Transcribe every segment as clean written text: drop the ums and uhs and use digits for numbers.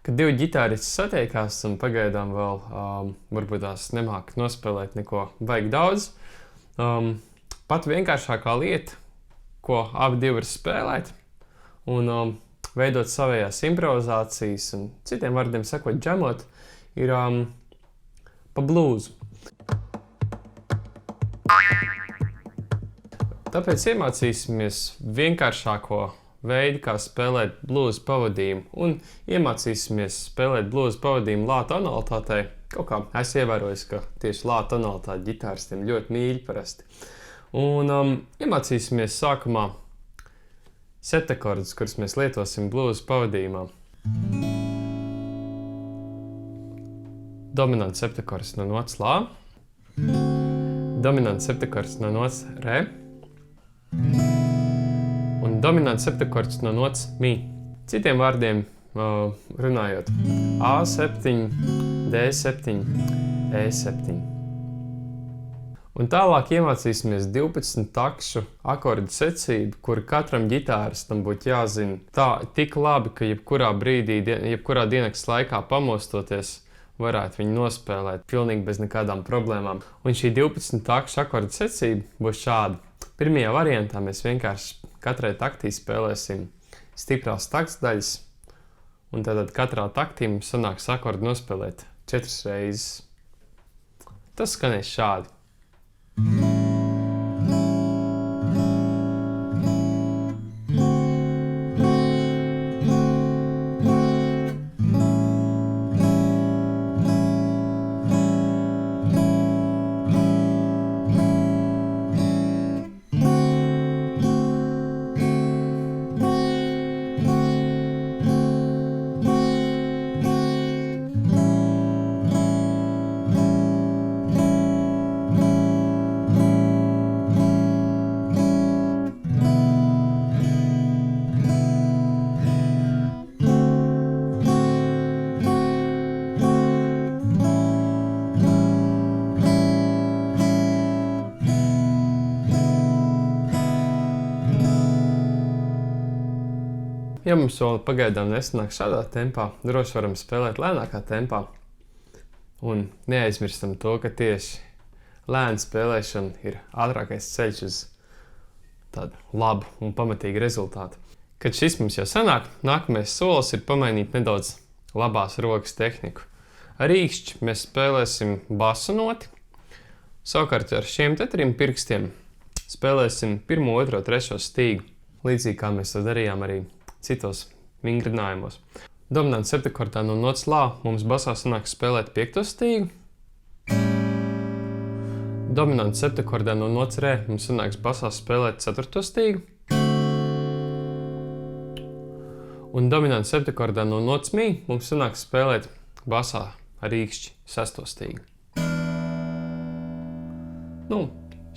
kad divi ģitāristi satiekās un pagaidām vēl varbūt tās nemāk nospēlēt neko baigi daudz. Pat vienkāršākā lieta, ko abi divi var spēlēt un veidot savējās improvizācijas un citiem vārdiem sakot džemot, ir pa blūzu. Tāpēc iemācīsimies vienkāršāko veidu, kā spēlēt blūzu pavadījumu, un iemācīsimies spēlēt blūzu pavadījumu lā tonalitātei. Kaut kā es ievēroju, ka tieši lā tonalitāte ģitāristiem ļoti mīļi parasti. Un iemācīsimies sākumā septakordus, kurus mēs lietosim blūzu pavadījumā. Dominants septakords no nots lā, dominants septakords no nots re, un dominants septakords no nots mi. Citiem vārdiem runājot A7, D7, E7. Un tālāk iemācīsimies 12 takšu akordu secību, kuru katram ģitāristam būtu jāzina tik labi, ka jebkurā brīdī, jebkurā diennakts laikā pamostoties, varētu viņu nospēlēt pilnīgi bez nekādām problēmām. Un šī 12 takšu akordu secība būs šāda. Pirmajā variantā mēs vienkārši katrai taktī spēlēsim stiprās taktdaļas, un tātad katrā taktī mums sanāks akordu nospēlēt 4 reizes. Tas skanēs šādi. Ja mums vēl pagaidām nesanāk šādā tempā, droši varam spēlēt lēnākā tempā. Un neaizmirstam to, ka tieši lēna spēlēšana ir ātrākais ceļš uz tādu labu un pamatīgu rezultātu. Kad šis mums jau sanāk, nākamais solis ir pamainīt nedaudz labās rokas tehniku. Ar īkšķi mēs spēlēsim basu noti. Savukārt ar šiem 3 pirkstiem spēlēsim 1, 2, 3 stīgu. Līdzīgi kā mēs to darījām arī citos vingrinājumos. Dominants septakordā no nots lā mums basā sanāks spēlēt 5. stīgu. Dominants septakordā no nots re mums sanāks basā spēlēt 4. stīgu. Un dominants septakordā no nots mi mums sanāks spēlēt basā ar īkšķi 6. stīgu.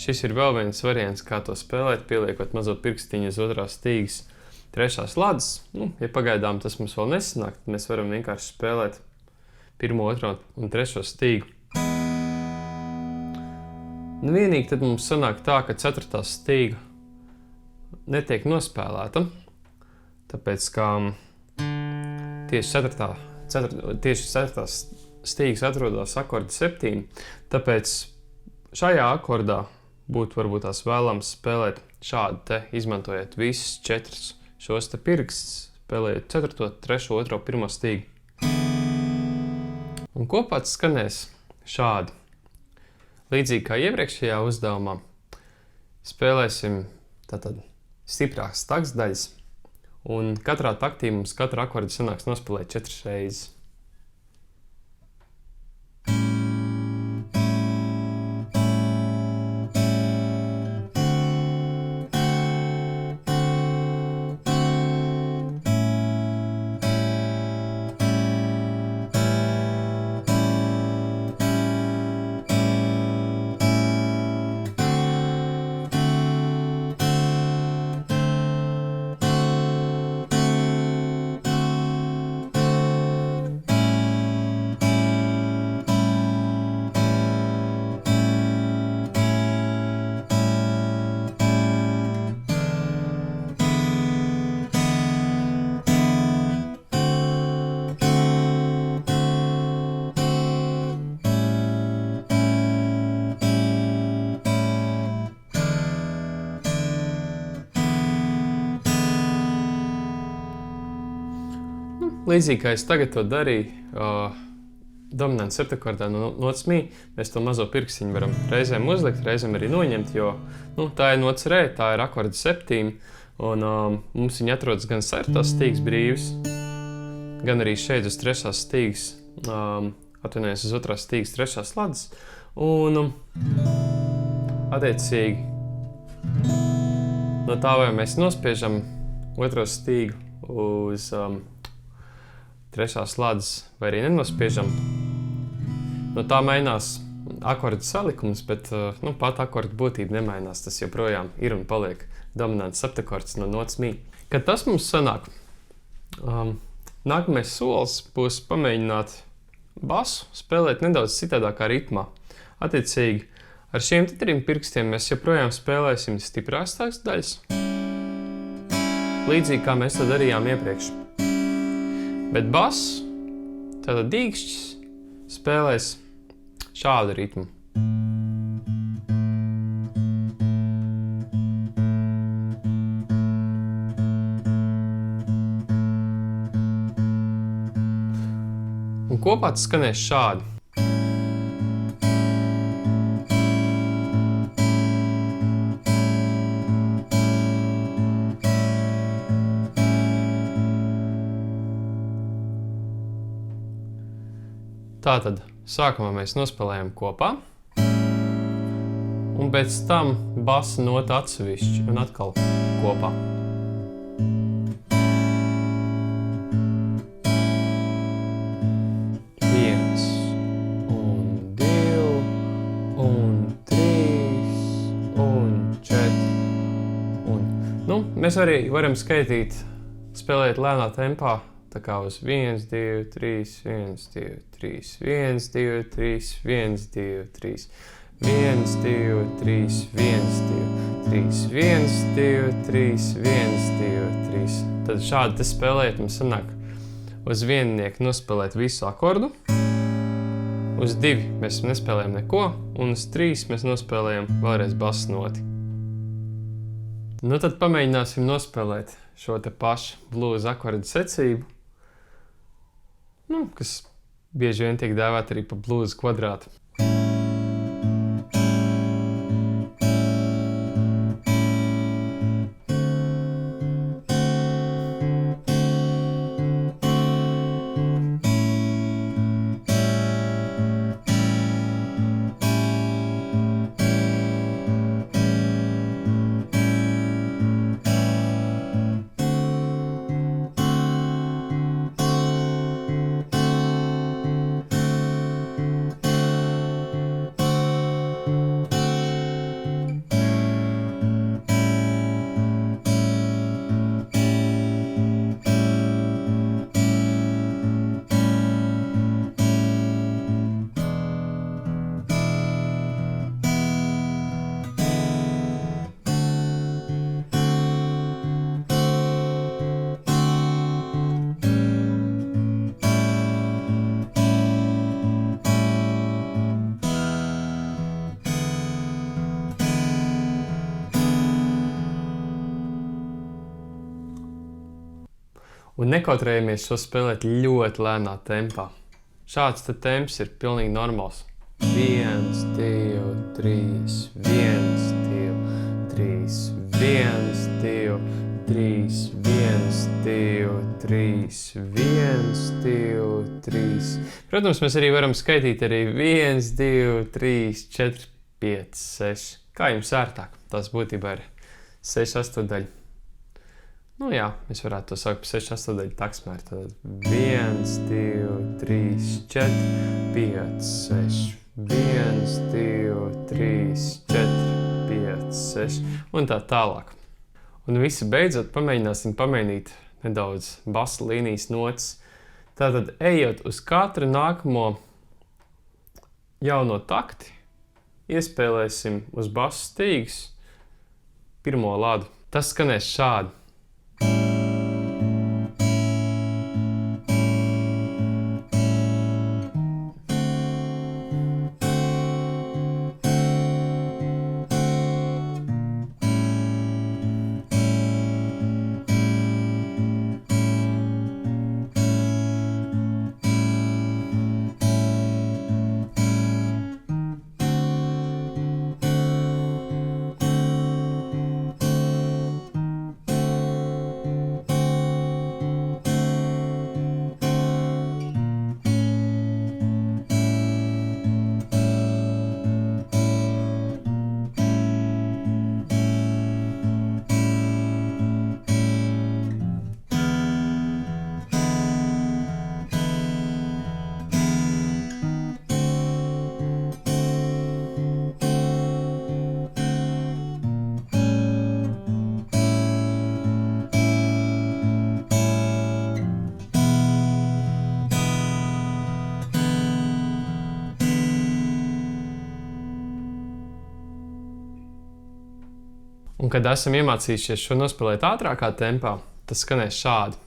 Šis ir vēl viens variants, kā to spēlēt, pieliekot mazo pirkstiņu uz 2. stīgas 3. ladas. Ja pagaidām tas mums vēl nesanāk, tad mēs varam vienkārši spēlēt 1, 2 un 3 stīgu. Vienīgi tad mums sanāk tā, ka 4. stīga netiek nospēlēta, tāpēc, ka tieši 4. stīgas atrodas akorda 7, tāpēc šajā akordā būtu varbūt tās vēlams spēlēt šādi te, izmantojot visus 4 šos te pirkstus, spēlējot 4., 3., 2., 1. stīgu. Un kopā tas skanēs šādi. Līdzīgi kā iepriekšējā uzdevumā, spēlēsim tātad stiprākas taktdaļas, un katrā taktī mums katra akorda sanāks nospēlēt 4 reizes. Līdzīgi kā es tagad to darīju, dominantu septakordā no nots mī, mēs to mazo pirkstiņu varam reizēm uzlikt, reizēm arī noņemt, jo tā ir nots re, tā ir akorda septīm, un mums viņa atrodas gan sērtās stīgas brīvas, gan arī šeit uz trešās stīgas, atvainojos uz otrās stīgas trešās sladzes, un attiecīgi no tā, vai mēs nospiežam otro stīgu uz trešās sladzes, vai arī nenospiežam, no tā mainās akordu salikums, bet pat akordu būtība nemainās. Tas joprojām ir un paliek dominants septakords no nots mī. Kad tas mums sanāk, nākamais solis būs pamēģināt basu spēlēt nedaudz citādākā ritmā. Attiecīgi, ar šiem trim pirkstiem mēs joprojām spēlēsim stiprākas daļas, līdzīgi kā mēs to darījām iepriekš. Bet bass, tātad dīkšķis, spēlēs šādu ritmu. Un kopā tas skanēs šādi. Tātad sākumā mēs nospēlējam kopā, un pēc tam basa nota atsevišķi un atkal kopā. Viens, un divi, un trīs, un četri. Mēs arī varam skaitīt, spēlēt lēnā tempā. Tā kā uz 1, 2, 3, 1, 2, 3, 1, 2, 3, 1, 2, 3, 1, 2, 3, 1, 2, 3, 1, 2, 3, 1, 2, 3. Tad šādi te spēlēt mums sanāk uz viennieku nospēlēt visu akordu, uz 2 mēs nespēlējam neko, un uz 3 mēs nospēlējam vēlreiz basas noti. Tad pamēģināsim nospēlēt šo te pašu blues akordu secību, kas bieži vien tiek dēvēta arī par blues kvadrātu. Un nekautrējamies šo spēlēt ļoti lēnā tempā. Šāds te temps ir pilnīgi normāls. 1, 2, 3, 1, 2, 3, 1, 2, 3, 1, 2, 3, 1, 2, 3. Protams, mēs arī varam skaitīt arī 1, 2, 3, 4, 5, 6. Kā jums ērtāk? Tas būtībā ir 6 astotdaļu. Mēs varētu to saukt par 6 astotdaļu taksmēru. Tad 1, 2, 3, 4, 5, 6. 1, 2, 3, 4, 5, 6 un tā tālāk. Un visi beidzot pamēģināsim pamainīt nedaudz basa līnijas notas. Tātad ejot uz katru nākamo jauno takti, iespēlēsim uz basa stīgas pirmo ladu. Tas skanēs šādi. Un, kad esam iemācījušies šo nospēlēt ātrākā tempā, tas skanēs šādi.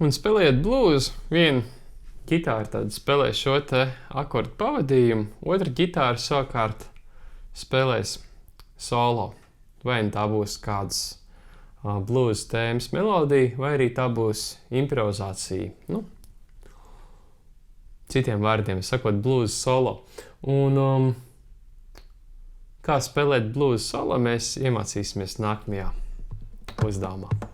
Un spēlējot blūzu, viena ģitāra tad spēlē šo te akordu pavadījumu, otra ģitāra savukārt spēlēs solo. Vai tā būs kāds blūzas tēmas melodija, vai arī tā būs improvizācija. Citiem vārdiem sakot, blūzas solo. Un kā spēlēt blūzas solo, mēs iemācīsimies nākamajā uzdevumā.